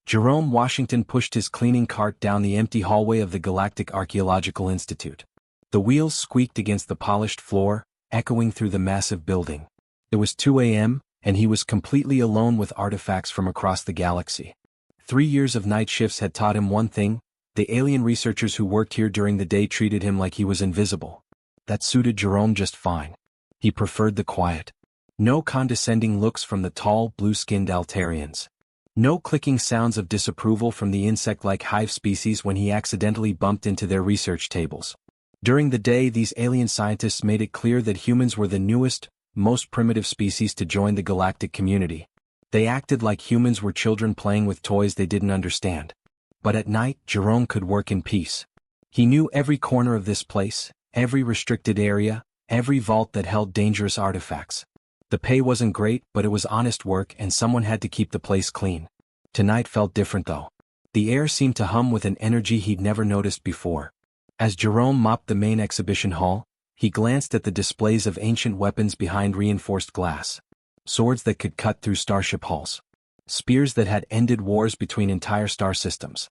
Jerome Washington pushed his cleaning cart down the empty hallway of the Galactic Archaeological Institute. The wheels squeaked against the polished floor, echoing through the massive building. It was 2 a.m., and he was completely alone with artifacts from across the galaxy. 3 years of night shifts had taught him one thing: the alien researchers who worked here during the day treated him like he was invisible. That suited Jerome just fine. He preferred the quiet. No condescending looks from the tall, blue-skinned Altarians. No clicking sounds of disapproval from the insect-like hive species when he accidentally bumped into their research tables. During the day, these alien scientists made it clear that humans were the newest, most primitive species to join the galactic community. They acted like humans were children playing with toys they didn't understand. But at night, Jerome could work in peace. He knew every corner of this place, every restricted area, every vault that held dangerous artifacts. The pay wasn't great, but it was honest work, and someone had to keep the place clean. Tonight felt different though. The air seemed to hum with an energy he'd never noticed before. As Jerome mopped the main exhibition hall, he glanced at the displays of ancient weapons behind reinforced glass. Swords that could cut through starship hulls. Spears that had ended wars between entire star systems.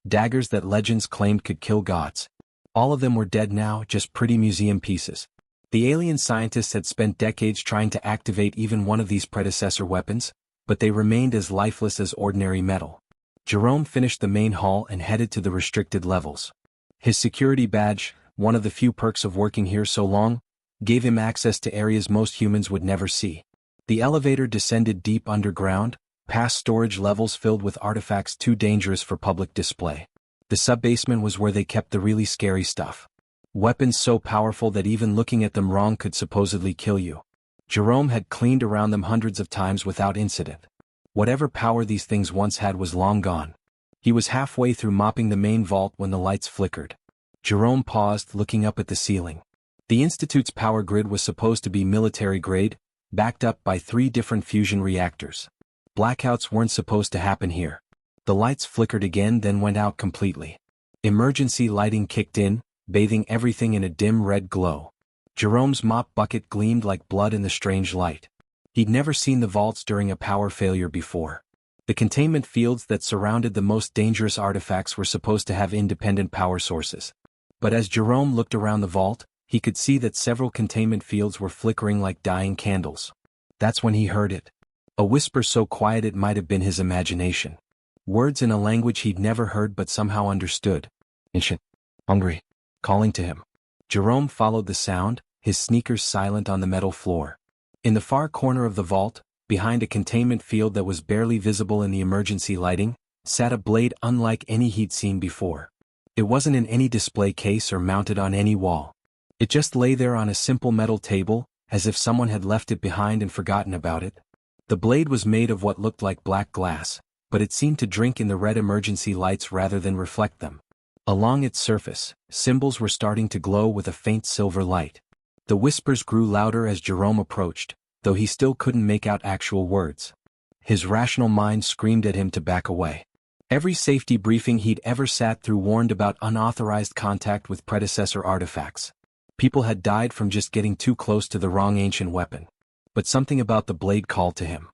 Daggers that legends claimed could kill gods. All of them were dead now, just pretty museum pieces. The alien scientists had spent decades trying to activate even one of these predecessor weapons, but they remained as lifeless as ordinary metal. Jerome finished the main hall and headed to the restricted levels. His security badge, one of the few perks of working here so long, gave him access to areas most humans would never see. The elevator descended deep underground, past storage levels filled with artifacts too dangerous for public display. The subbasement was where they kept the really scary stuff. Weapons so powerful that even looking at them wrong could supposedly kill you. Jerome had cleaned around them hundreds of times without incident. Whatever power these things once had was long gone. He was halfway through mopping the main vault when the lights flickered. Jerome paused, looking up at the ceiling. The Institute's power grid was supposed to be military-grade, backed up by 3 different fusion reactors. Blackouts weren't supposed to happen here. The lights flickered again, then went out completely. Emergency lighting kicked in, bathing everything in a dim red glow. Jerome's mop bucket gleamed like blood in the strange light. He'd never seen the vaults during a power failure before. The containment fields that surrounded the most dangerous artifacts were supposed to have independent power sources. But as Jerome looked around the vault, he could see that several containment fields were flickering like dying candles. That's when he heard it. A whisper so quiet it might have been his imagination. Words in a language he'd never heard but somehow understood. Ancient. Hungry. Calling to him. Jerome followed the sound, his sneakers silent on the metal floor. In the far corner of the vault, behind a containment field that was barely visible in the emergency lighting, sat a blade unlike any he'd seen before. It wasn't in any display case or mounted on any wall. It just lay there on a simple metal table, as if someone had left it behind and forgotten about it. The blade was made of what looked like black glass, but it seemed to drink in the red emergency lights rather than reflect them. Along its surface, symbols were starting to glow with a faint silver light. The whispers grew louder as Jerome approached, though he still couldn't make out actual words. His rational mind screamed at him to back away. Every safety briefing he'd ever sat through warned about unauthorized contact with predecessor artifacts. People had died from just getting too close to the wrong ancient weapon. But something about the blade called to him.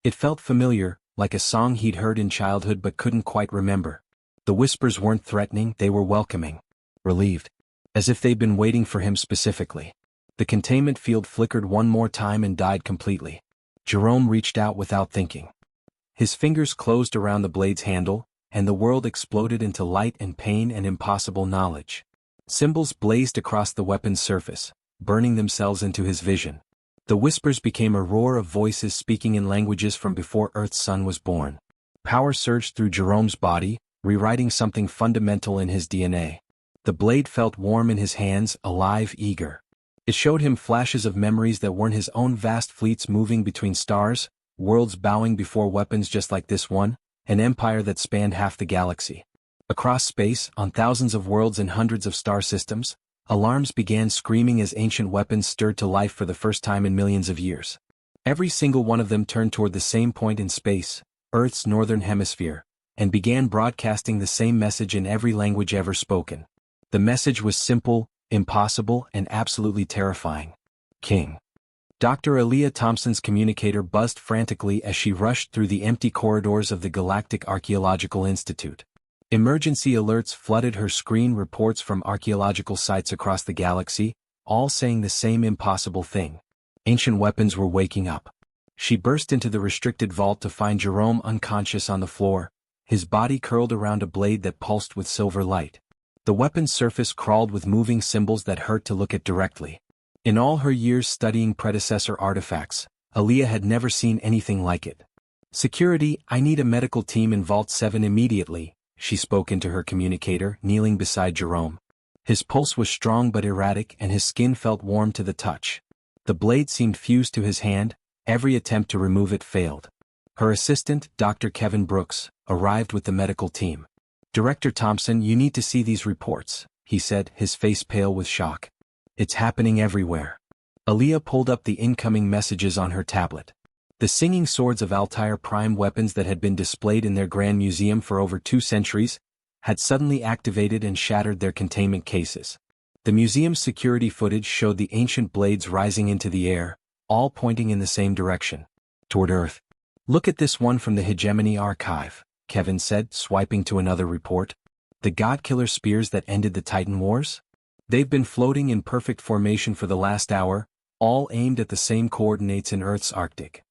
It felt familiar, like a song he'd heard in childhood but couldn't quite remember. The whispers weren't threatening, they were welcoming. Relieved. As if they'd been waiting for him specifically. The containment field flickered one more time and died completely. Jerome reached out without thinking. His fingers closed around the blade's handle, and the world exploded into light and pain and impossible knowledge. Symbols blazed across the weapon's surface, burning themselves into his vision. The whispers became a roar of voices speaking in languages from before Earth's sun was born. Power surged through Jerome's body, rewriting something fundamental in his DNA. The blade felt warm in his hands, alive, eager. It showed him flashes of memories that weren't his own vast fleets moving between stars, worlds bowing before weapons just like this one, an empire that spanned half the galaxy. Across space, on thousands of worlds and hundreds of star systems, alarms began screaming as ancient weapons stirred to life for the first time in millions of years. Every single one of them turned toward the same point in space, Earth's northern hemisphere, and began broadcasting the same message in every language ever spoken. The message was simple, impossible, and absolutely terrifying. King. Dr. Aaliyah Thompson's communicator buzzed frantically as she rushed through the empty corridors of the Galactic Archaeological Institute. Emergency alerts flooded her screen, reports from archaeological sites across the galaxy, all saying the same impossible thing. Ancient weapons were waking up. She burst into the restricted vault to find Jerome unconscious on the floor, his body curled around a blade that pulsed with silver light. The weapon's surface crawled with moving symbols that hurt to look at directly. In all her years studying predecessor artifacts, Aaliyah had never seen anything like it. "Security, I need a medical team in Vault 7 immediately," she spoke into her communicator, kneeling beside Jerome. His pulse was strong but erratic and his skin felt warm to the touch. The blade seemed fused to his hand, every attempt to remove it failed. Her assistant, Dr. Kevin Brooks, arrived with the medical team. "Director Thompson, you need to see these reports," he said, his face pale with shock. "It's happening everywhere." Aaliyah pulled up the incoming messages on her tablet. The singing swords of Altair Prime, weapons that had been displayed in their Grand Museum for over 2 centuries, had suddenly activated and shattered their containment cases. The museum's security footage showed the ancient blades rising into the air, all pointing in the same direction, toward Earth. "Look at this one from the Hegemony Archive," Kevin said, swiping to another report. "The Godkiller spears that ended the Titan Wars? They've been floating in perfect formation for the last hour, all aimed at the same coordinates in Earth's Arctic."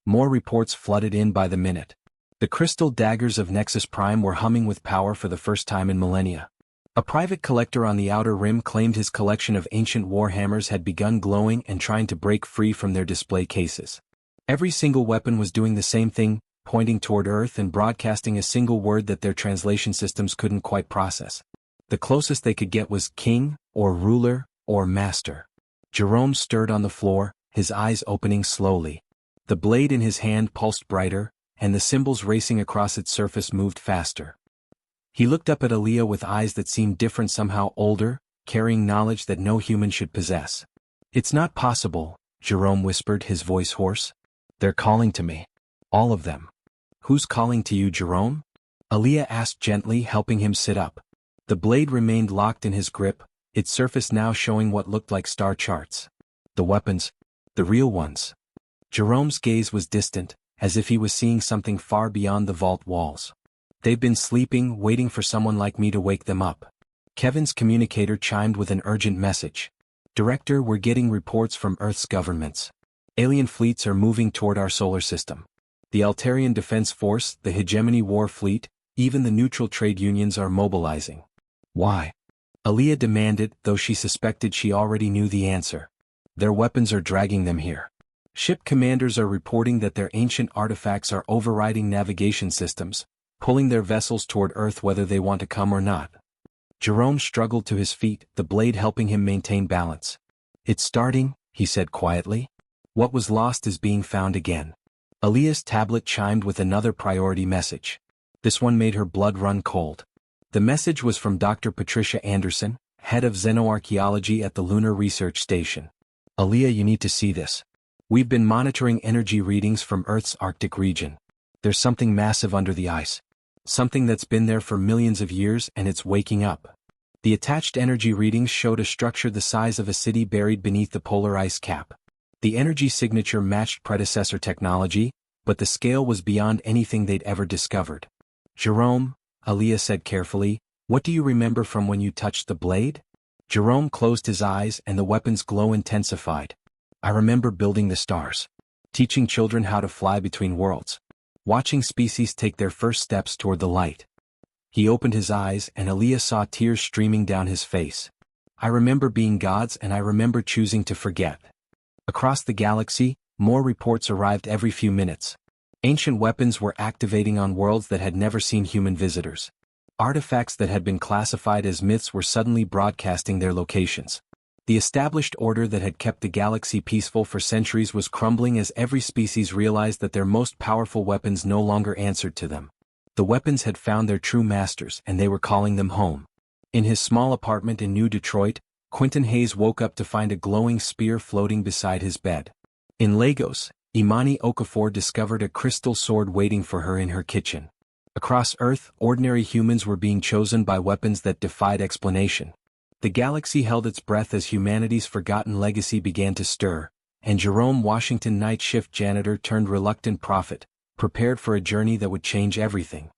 More reports flooded in by the minute. The crystal daggers of Nexus Prime were humming with power for the first time in millennia. A private collector on the Outer Rim claimed his collection of ancient warhammers had begun glowing and trying to break free from their display cases. Every single weapon was doing the same thing, pointing toward Earth and broadcasting a single word that their translation systems couldn't quite process. The closest they could get was king, or ruler, or master. Jerome stirred on the floor, his eyes opening slowly. The blade in his hand pulsed brighter, and the symbols racing across its surface moved faster. He looked up at Aaliyah with eyes that seemed different, somehow older, carrying knowledge that no human should possess. "It's not possible," Jerome whispered, his voice hoarse. "They're calling to me. All of them." "Who's calling to you, Jerome?" Aaliyah asked gently, helping him sit up. The blade remained locked in his grip, its surface now showing what looked like star charts. "The weapons. The real ones." Jerome's gaze was distant, as if he was seeing something far beyond the vault walls. "They've been sleeping, waiting for someone like me to wake them up." Kevin's communicator chimed with an urgent message. "Director, we're getting reports from Earth's governments. Alien fleets are moving toward our solar system. The Altarian Defense Force, the Hegemony War Fleet, even the neutral trade unions are mobilizing." "Why?" Aaliyah demanded, though she suspected she already knew the answer. "Their weapons are dragging them here. Ship commanders are reporting that their ancient artifacts are overriding navigation systems, pulling their vessels toward Earth whether they want to come or not." Jerome struggled to his feet, the blade helping him maintain balance. "It's starting," he said quietly. "What was lost is being found again." Aaliyah's tablet chimed with another priority message. This one made her blood run cold. The message was from Dr. Patricia Anderson, head of xenoarchaeology at the Lunar Research Station. "Aaliyah, you need to see this. We've been monitoring energy readings from Earth's Arctic region. There's something massive under the ice. Something that's been there for millions of years and it's waking up." The attached energy readings showed a structure the size of a city buried beneath the polar ice cap. The energy signature matched predecessor technology, but the scale was beyond anything they'd ever discovered. "Jerome," Aaliyah said carefully, "what do you remember from when you touched the blade?" Jerome closed his eyes and the weapon's glow intensified. "I remember building the stars. Teaching children how to fly between worlds. Watching species take their first steps toward the light." He opened his eyes and Aaliyah saw tears streaming down his face. "I remember being gods and I remember choosing to forget." Across the galaxy, more reports arrived every few minutes. Ancient weapons were activating on worlds that had never seen human visitors. Artifacts that had been classified as myths were suddenly broadcasting their locations. The established order that had kept the galaxy peaceful for centuries was crumbling as every species realized that their most powerful weapons no longer answered to them. The weapons had found their true masters and they were calling them home. In his small apartment in New Detroit, Quentin Hayes woke up to find a glowing spear floating beside his bed. In Lagos, Imani Okafor discovered a crystal sword waiting for her in her kitchen. Across Earth, ordinary humans were being chosen by weapons that defied explanation. The galaxy held its breath as humanity's forgotten legacy began to stir, and Jerome Washington, night shift janitor turned reluctant prophet, prepared for a journey that would change everything.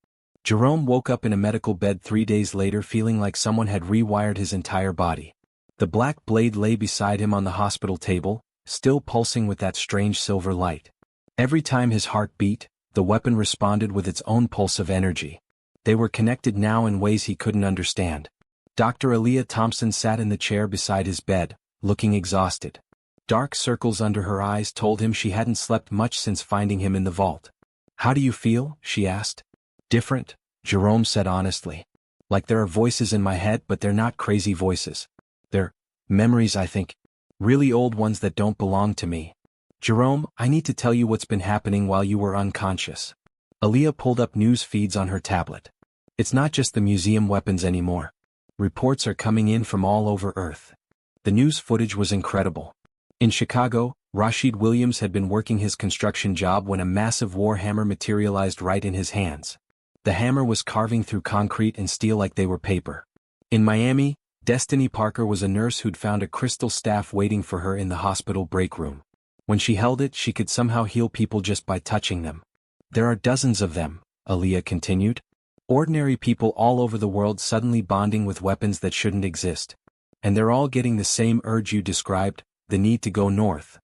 Jerome woke up in a medical bed 3 days later feeling like someone had rewired his entire body. The black blade lay beside him on the hospital table, still pulsing with that strange silver light. Every time his heart beat, the weapon responded with its own pulse of energy. They were connected now in ways he couldn't understand. Dr. Aaliyah Thompson sat in the chair beside his bed, looking exhausted. Dark circles under her eyes told him she hadn't slept much since finding him in the vault. "How do you feel?" she asked. "Different," Jerome said honestly. "Like there are voices in my head, but they're not crazy voices. They're memories, I think. Really old ones that don't belong to me. Jerome, I need to tell you what's been happening while you were unconscious." Aaliyah pulled up news feeds on her tablet. "It's not just the museum weapons anymore. Reports are coming in from all over Earth." The news footage was incredible. In Chicago, Rashid Williams had been working his construction job when a massive war hammer materialized right in his hands. The hammer was carving through concrete and steel like they were paper. In Miami, Destiny Parker was a nurse who'd found a crystal staff waiting for her in the hospital break room. When she held it, she could somehow heal people just by touching them. "There are dozens of them," Aaliyah continued. "Ordinary people all over the world suddenly bonding with weapons that shouldn't exist. And they're all getting the same urge you described, the need to go north."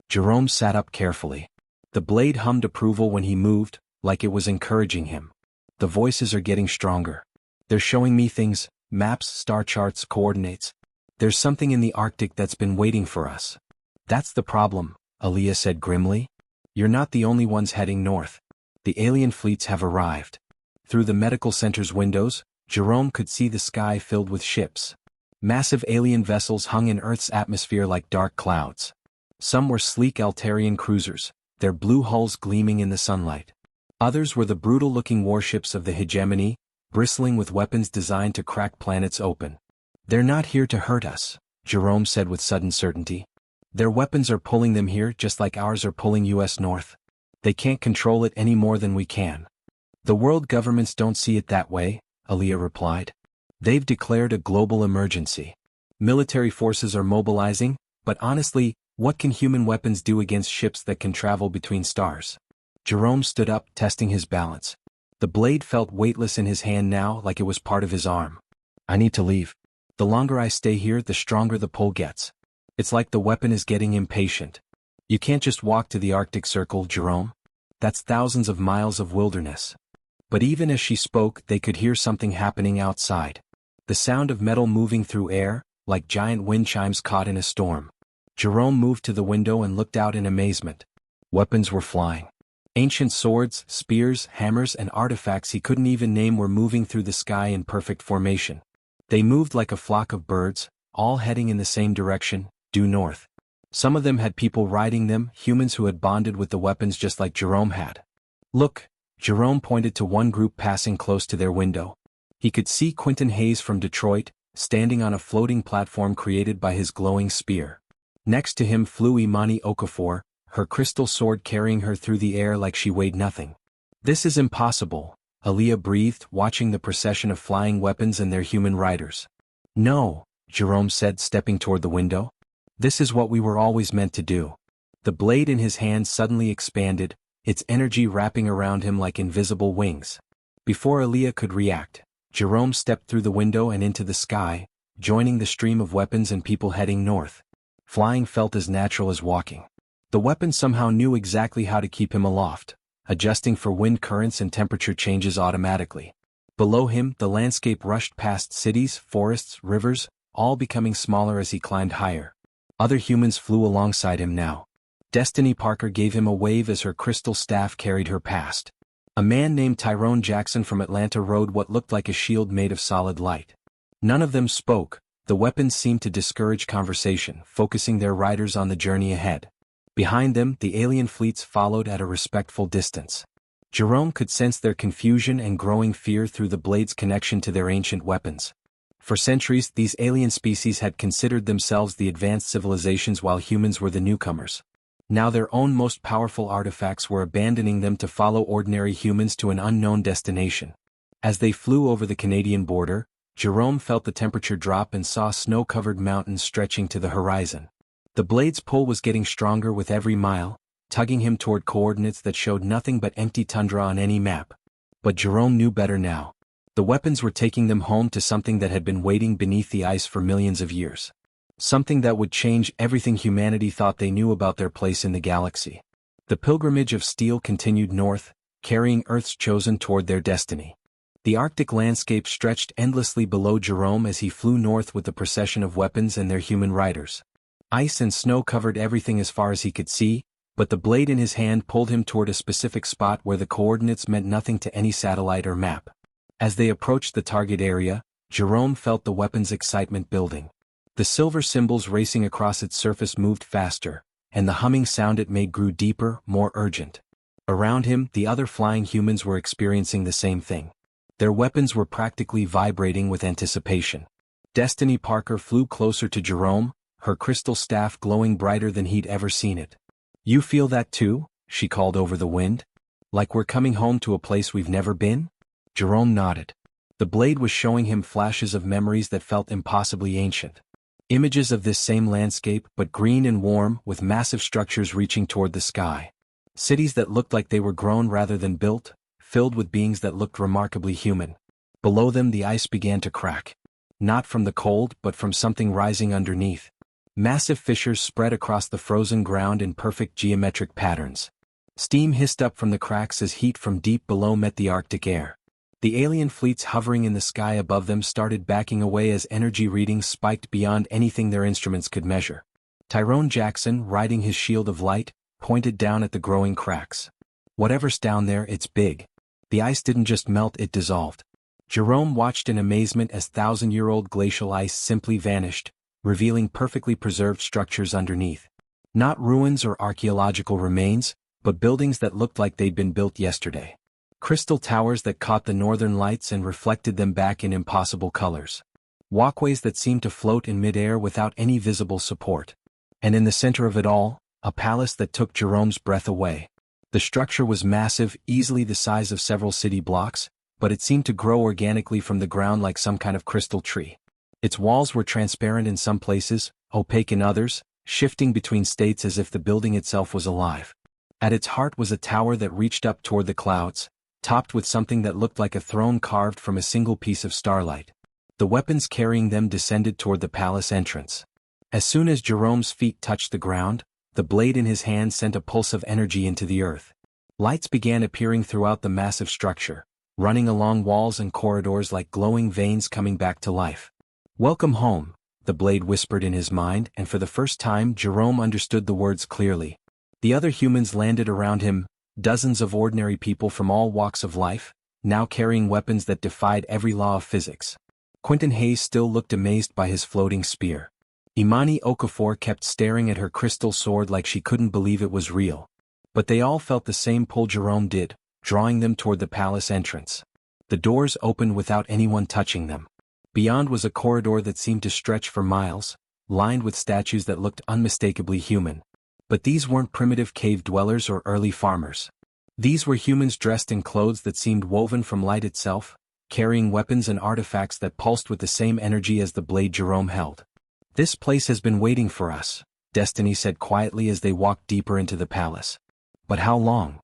Jerome sat up carefully. The blade hummed approval when he moved, like it was encouraging him. "The voices are getting stronger. They're showing me things, maps, star charts, coordinates. There's something in the Arctic that's been waiting for us." "That's the problem," Aaliyah said grimly. "You're not the only ones heading north. The alien fleets have arrived." Through the medical center's windows, Jerome could see the sky filled with ships. Massive alien vessels hung in Earth's atmosphere like dark clouds. Some were sleek Altarian cruisers, their blue hulls gleaming in the sunlight. Others were the brutal-looking warships of the hegemony, bristling with weapons designed to crack planets open. "They're not here to hurt us," Jerome said with sudden certainty. "Their weapons are pulling them here just like ours are pulling US north. They can't control it any more than we can." "The world governments don't see it that way," Aaliyah replied. "They've declared a global emergency. Military forces are mobilizing, but honestly, what can human weapons do against ships that can travel between stars?" Jerome stood up, testing his balance. The blade felt weightless in his hand now, like it was part of his arm. "I need to leave. The longer I stay here, the stronger the pull gets. It's like the weapon is getting impatient." "You can't just walk to the Arctic Circle, Jerome. That's thousands of miles of wilderness." But even as she spoke, they could hear something happening outside. The sound of metal moving through air, like giant wind chimes caught in a storm. Jerome moved to the window and looked out in amazement. Weapons were flying. Ancient swords, spears, hammers, and artifacts he couldn't even name were moving through the sky in perfect formation. They moved like a flock of birds, all heading in the same direction, due north. Some of them had people riding them, humans who had bonded with the weapons just like Jerome had. "Look," Jerome pointed to one group passing close to their window. He could see Quentin Hayes from Detroit, standing on a floating platform created by his glowing spear. Next to him flew Imani Okafor, her crystal sword carrying her through the air like she weighed nothing. "This is impossible," Aaliyah breathed, watching the procession of flying weapons and their human riders. "No," Jerome said, stepping toward the window. "This is what we were always meant to do." The blade in his hand suddenly expanded, its energy wrapping around him like invisible wings. Before Aaliyah could react, Jerome stepped through the window and into the sky, joining the stream of weapons and people heading north. Flying felt as natural as walking. The weapon somehow knew exactly how to keep him aloft, adjusting for wind currents and temperature changes automatically. Below him, the landscape rushed past cities, forests, rivers, all becoming smaller as he climbed higher. Other humans flew alongside him now. Destiny Parker gave him a wave as her crystal staff carried her past. A man named Tyrone Jackson from Atlanta rode what looked like a shield made of solid light. None of them spoke. The weapons seemed to discourage conversation, focusing their riders on the journey ahead. Behind them, the alien fleets followed at a respectful distance. Jerome could sense their confusion and growing fear through the blade's connection to their ancient weapons. For centuries, these alien species had considered themselves the advanced civilizations while humans were the newcomers. Now their own most powerful artifacts were abandoning them to follow ordinary humans to an unknown destination. As they flew over the Canadian border, Jerome felt the temperature drop and saw snow-covered mountains stretching to the horizon. The blade's pull was getting stronger with every mile, tugging him toward coordinates that showed nothing but empty tundra on any map. But Jerome knew better now. The weapons were taking them home to something that had been waiting beneath the ice for millions of years. Something that would change everything humanity thought they knew about their place in the galaxy. The pilgrimage of steel continued north, carrying Earth's chosen toward their destiny. The Arctic landscape stretched endlessly below Jerome as he flew north with the procession of weapons and their human riders. Ice and snow covered everything as far as he could see, but the blade in his hand pulled him toward a specific spot where the coordinates meant nothing to any satellite or map. As they approached the target area, Jerome felt the weapon's excitement building. The silver symbols racing across its surface moved faster, and the humming sound it made grew deeper, more urgent. Around him, the other flying humans were experiencing the same thing. Their weapons were practically vibrating with anticipation. Destiny Parker flew closer to Jerome, her crystal staff glowing brighter than he'd ever seen it. "You feel that too?" she called over the wind. "Like we're coming home to a place we've never been?" Jerome nodded. The blade was showing him flashes of memories that felt impossibly ancient. Images of this same landscape, but green and warm, with massive structures reaching toward the sky. Cities that looked like they were grown rather than built, filled with beings that looked remarkably human. Below them the ice began to crack. Not from the cold, but from something rising underneath. Massive fissures spread across the frozen ground in perfect geometric patterns. Steam hissed up from the cracks as heat from deep below met the Arctic air. The alien fleets hovering in the sky above them started backing away as energy readings spiked beyond anything their instruments could measure. Tyrone Jackson, riding his shield of light, pointed down at the growing cracks. "Whatever's down there, it's big." The ice didn't just melt, it dissolved. Jerome watched in amazement as thousand-year-old glacial ice simply vanished, revealing perfectly preserved structures underneath. Not ruins or archaeological remains, but buildings that looked like they'd been built yesterday. Crystal towers that caught the northern lights and reflected them back in impossible colors. Walkways that seemed to float in midair without any visible support. And in the center of it all, a palace that took Jerome's breath away. The structure was massive, easily the size of several city blocks, but it seemed to grow organically from the ground like some kind of crystal tree. Its walls were transparent in some places, opaque in others, shifting between states as if the building itself was alive. At its heart was a tower that reached up toward the clouds, topped with something that looked like a throne carved from a single piece of starlight. The weapons carrying them descended toward the palace entrance. As soon as Jerome's feet touched the ground, the blade in his hand sent a pulse of energy into the earth. Lights began appearing throughout the massive structure, running along walls and corridors like glowing veins coming back to life. "Welcome home," the blade whispered in his mind, and for the first time Jerome understood the words clearly. The other humans landed around him, dozens of ordinary people from all walks of life, now carrying weapons that defied every law of physics. Quentin Hayes still looked amazed by his floating spear. Imani Okafor kept staring at her crystal sword like she couldn't believe it was real. But they all felt the same pull Jerome did, drawing them toward the palace entrance. The doors opened without anyone touching them. Beyond was a corridor that seemed to stretch for miles, lined with statues that looked unmistakably human. But these weren't primitive cave dwellers or early farmers. These were humans dressed in clothes that seemed woven from light itself, carrying weapons and artifacts that pulsed with the same energy as the blade Jerome held. "This place has been waiting for us," Destiny said quietly as they walked deeper into the palace. "But how long?"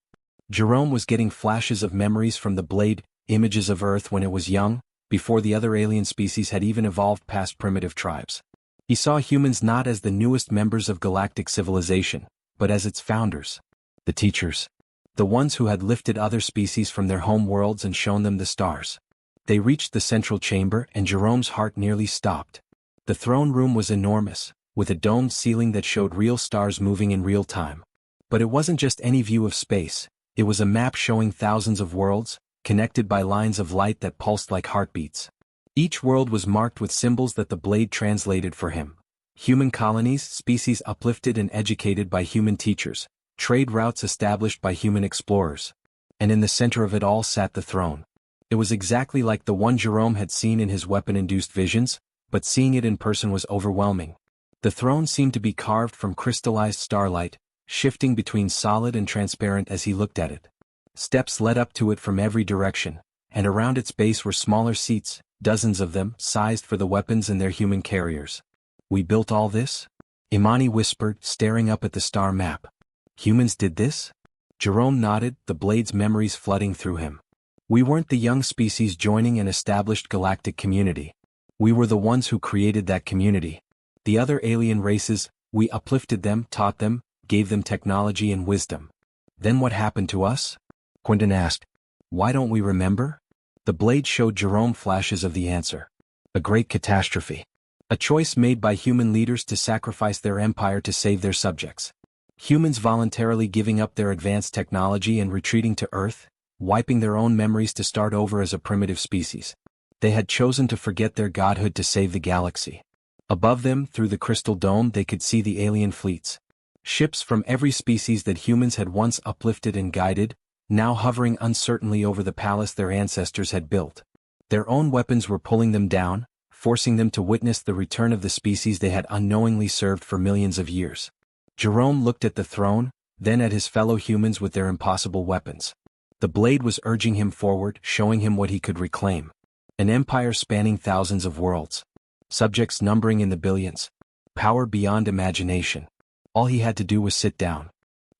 Jerome was getting flashes of memories from the blade, images of Earth when it was young, before the other alien species had even evolved past primitive tribes. He saw humans not as the newest members of galactic civilization, but as its founders. The teachers. The ones who had lifted other species from their home worlds and shown them the stars. They reached the central chamber and Jerome's heart nearly stopped. The throne room was enormous, with a domed ceiling that showed real stars moving in real time. But it wasn't just any view of space, it was a map showing thousands of worlds, connected by lines of light that pulsed like heartbeats. Each world was marked with symbols that the blade translated for him. Human colonies, species uplifted and educated by human teachers, trade routes established by human explorers. And in the center of it all sat the throne. It was exactly like the one Jerome had seen in his weapon-induced visions, but seeing it in person was overwhelming. The throne seemed to be carved from crystallized starlight, shifting between solid and transparent as he looked at it. Steps led up to it from every direction, and around its base were smaller seats, dozens of them, sized for the weapons and their human carriers. "We built all this?" Imani whispered, staring up at the star map. Humans did this? Jerome nodded, the blade's memories flooding through him. We weren't the young species joining an established galactic community. We were the ones who created that community. The other alien races, we uplifted them, taught them, gave them technology and wisdom. Then what happened to us? Quentin asked. Why don't we remember? The blade showed Jerome flashes of the answer. A great catastrophe. A choice made by human leaders to sacrifice their empire to save their subjects. Humans voluntarily giving up their advanced technology and retreating to Earth, wiping their own memories to start over as a primitive species. They had chosen to forget their godhood to save the galaxy. Above them, through the crystal dome, they could see the alien fleets. Ships from every species that humans had once uplifted and guided, now hovering uncertainly over the palace their ancestors had built. Their own weapons were pulling them down, forcing them to witness the return of the species they had unknowingly served for millions of years. Jerome looked at the throne, then at his fellow humans with their impossible weapons. The blade was urging him forward, showing him what he could reclaim. An empire spanning thousands of worlds. Subjects numbering in the billions. Power beyond imagination. All he had to do was sit down.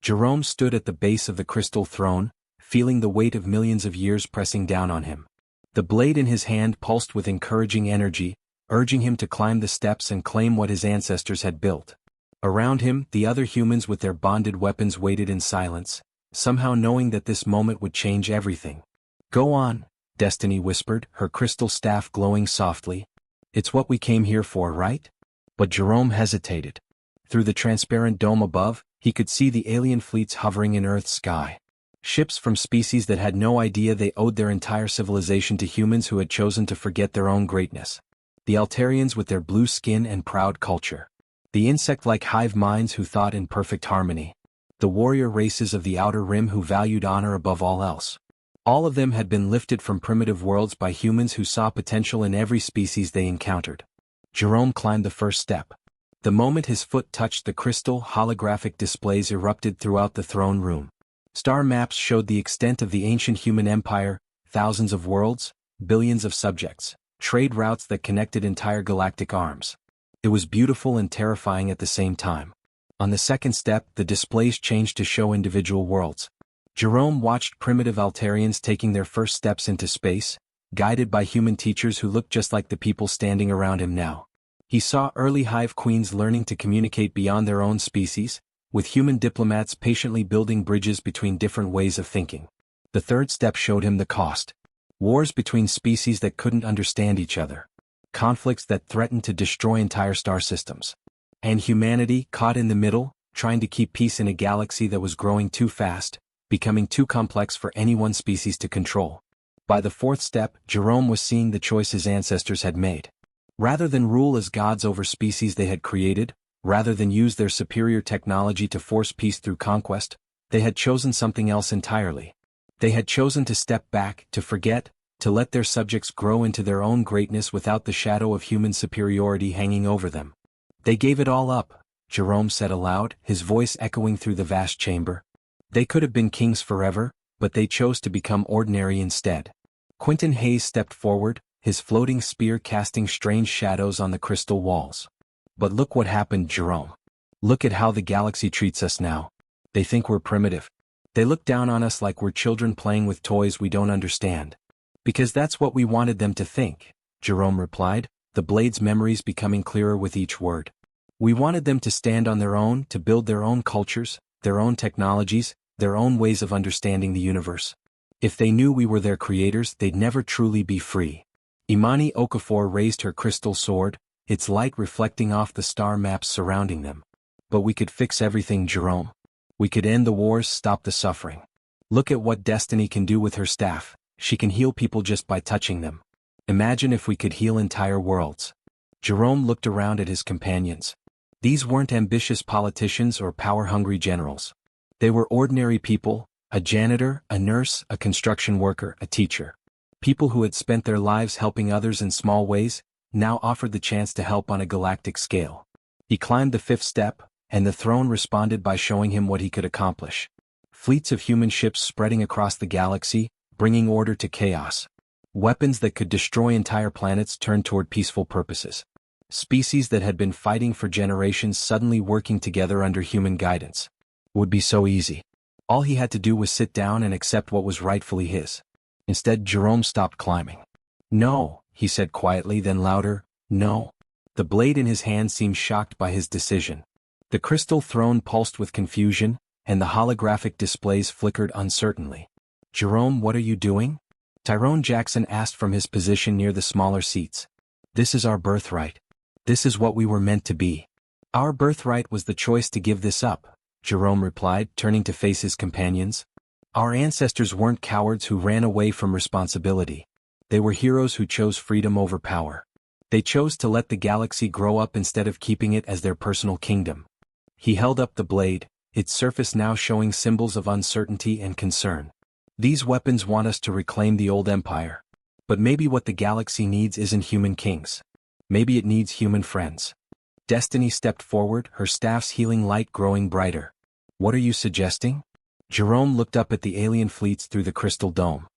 Jerome stood at the base of the crystal throne, feeling the weight of millions of years pressing down on him. The blade in his hand pulsed with encouraging energy, urging him to climb the steps and claim what his ancestors had built. Around him, the other humans with their bonded weapons waited in silence, somehow knowing that this moment would change everything. Go on, Destiny whispered, her crystal staff glowing softly. It's what we came here for, right? But Jerome hesitated. Through the transparent dome above, he could see the alien fleets hovering in Earth's sky. Ships from species that had no idea they owed their entire civilization to humans who had chosen to forget their own greatness. The Altarians with their blue skin and proud culture. The insect-like hive minds who thought in perfect harmony. The warrior races of the Outer Rim who valued honor above all else. All of them had been lifted from primitive worlds by humans who saw potential in every species they encountered. Jerome climbed the first step. The moment his foot touched the crystal, holographic displays erupted throughout the throne room. Star maps showed the extent of the ancient human empire, thousands of worlds, billions of subjects, trade routes that connected entire galactic arms. It was beautiful and terrifying at the same time. On the second step, the displays changed to show individual worlds. Jerome watched primitive Altarians taking their first steps into space, guided by human teachers who looked just like the people standing around him now. He saw early hive queens learning to communicate beyond their own species, with human diplomats patiently building bridges between different ways of thinking. The third step showed him the cost. Wars between species that couldn't understand each other. Conflicts that threatened to destroy entire star systems. And humanity, caught in the middle, trying to keep peace in a galaxy that was growing too fast, becoming too complex for any one species to control. By the fourth step, Jerome was seeing the choice his ancestors had made. Rather than rule as gods over species they had created, rather than use their superior technology to force peace through conquest, they had chosen something else entirely. They had chosen to step back, to forget, to let their subjects grow into their own greatness without the shadow of human superiority hanging over them. They gave it all up, Jerome said aloud, his voice echoing through the vast chamber. They could have been kings forever, but they chose to become ordinary instead. Quentin Hayes stepped forward, his floating spear casting strange shadows on the crystal walls. But look what happened, Jerome. Look at how the galaxy treats us now. They think we're primitive. They look down on us like we're children playing with toys we don't understand. Because that's what we wanted them to think, Jerome replied, the blade's memories becoming clearer with each word. We wanted them to stand on their own, to build their own cultures, their own technologies, their own ways of understanding the universe. If they knew we were their creators, they'd never truly be free. Imani Okafor raised her crystal sword, its light reflecting off the star maps surrounding them. But we could fix everything, Jerome. We could end the wars, stop the suffering. Look at what Destiny can do with her staff. She can heal people just by touching them. Imagine if we could heal entire worlds. Jerome looked around at his companions. These weren't ambitious politicians or power-hungry generals. They were ordinary people, a janitor, a nurse, a construction worker, a teacher. People who had spent their lives helping others in small ways, now offered the chance to help on a galactic scale. He climbed the fifth step, and the throne responded by showing him what he could accomplish. Fleets of human ships spreading across the galaxy, bringing order to chaos. Weapons that could destroy entire planets turned toward peaceful purposes. Species that had been fighting for generations suddenly working together under human guidance. Would be so easy. All he had to do was sit down and accept what was rightfully his. Instead, Jerome stopped climbing. No, he said quietly, then louder, no. The blade in his hand seemed shocked by his decision. The crystal throne pulsed with confusion, and the holographic displays flickered uncertainly. Jerome, what are you doing? Tyrone Jackson asked from his position near the smaller seats. This is our birthright. This is what we were meant to be. Our birthright was the choice to give this up, Jerome replied, turning to face his companions. Our ancestors weren't cowards who ran away from responsibility. They were heroes who chose freedom over power. They chose to let the galaxy grow up instead of keeping it as their personal kingdom. He held up the blade, its surface now showing symbols of uncertainty and concern. These weapons want us to reclaim the old empire. But maybe what the galaxy needs isn't human kings. Maybe it needs human friends. Destiny stepped forward, her staff's healing light growing brighter. What are you suggesting? Jerome looked up at the alien fleets through the crystal dome.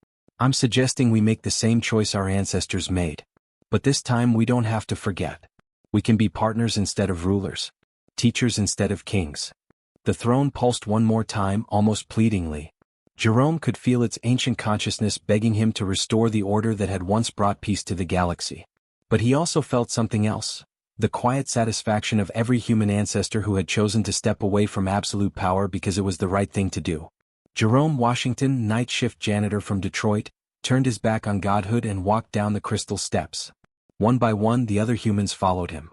I'm suggesting we make the same choice our ancestors made. But this time we don't have to forget. We can be partners instead of rulers. Teachers instead of kings. The throne pulsed one more time, almost pleadingly. Jerome could feel its ancient consciousness begging him to restore the order that had once brought peace to the galaxy. But he also felt something else. The quiet satisfaction of every human ancestor who had chosen to step away from absolute power because it was the right thing to do. Jerome Washington, night shift janitor from Detroit, turned his back on godhood and walked down the crystal steps. One by one the other humans followed him.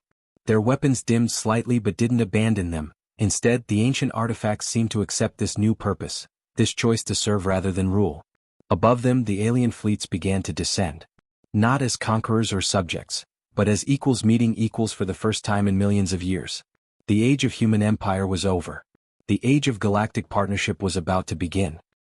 Their weapons dimmed slightly but didn't abandon them. Instead, the ancient artifacts seemed to accept this new purpose, this choice to serve rather than rule. Above them the alien fleets began to descend. Not as conquerors or subjects, but as equals meeting equals for the first time in millions of years. The age of human empire was over. The age of galactic partnership was about to begin.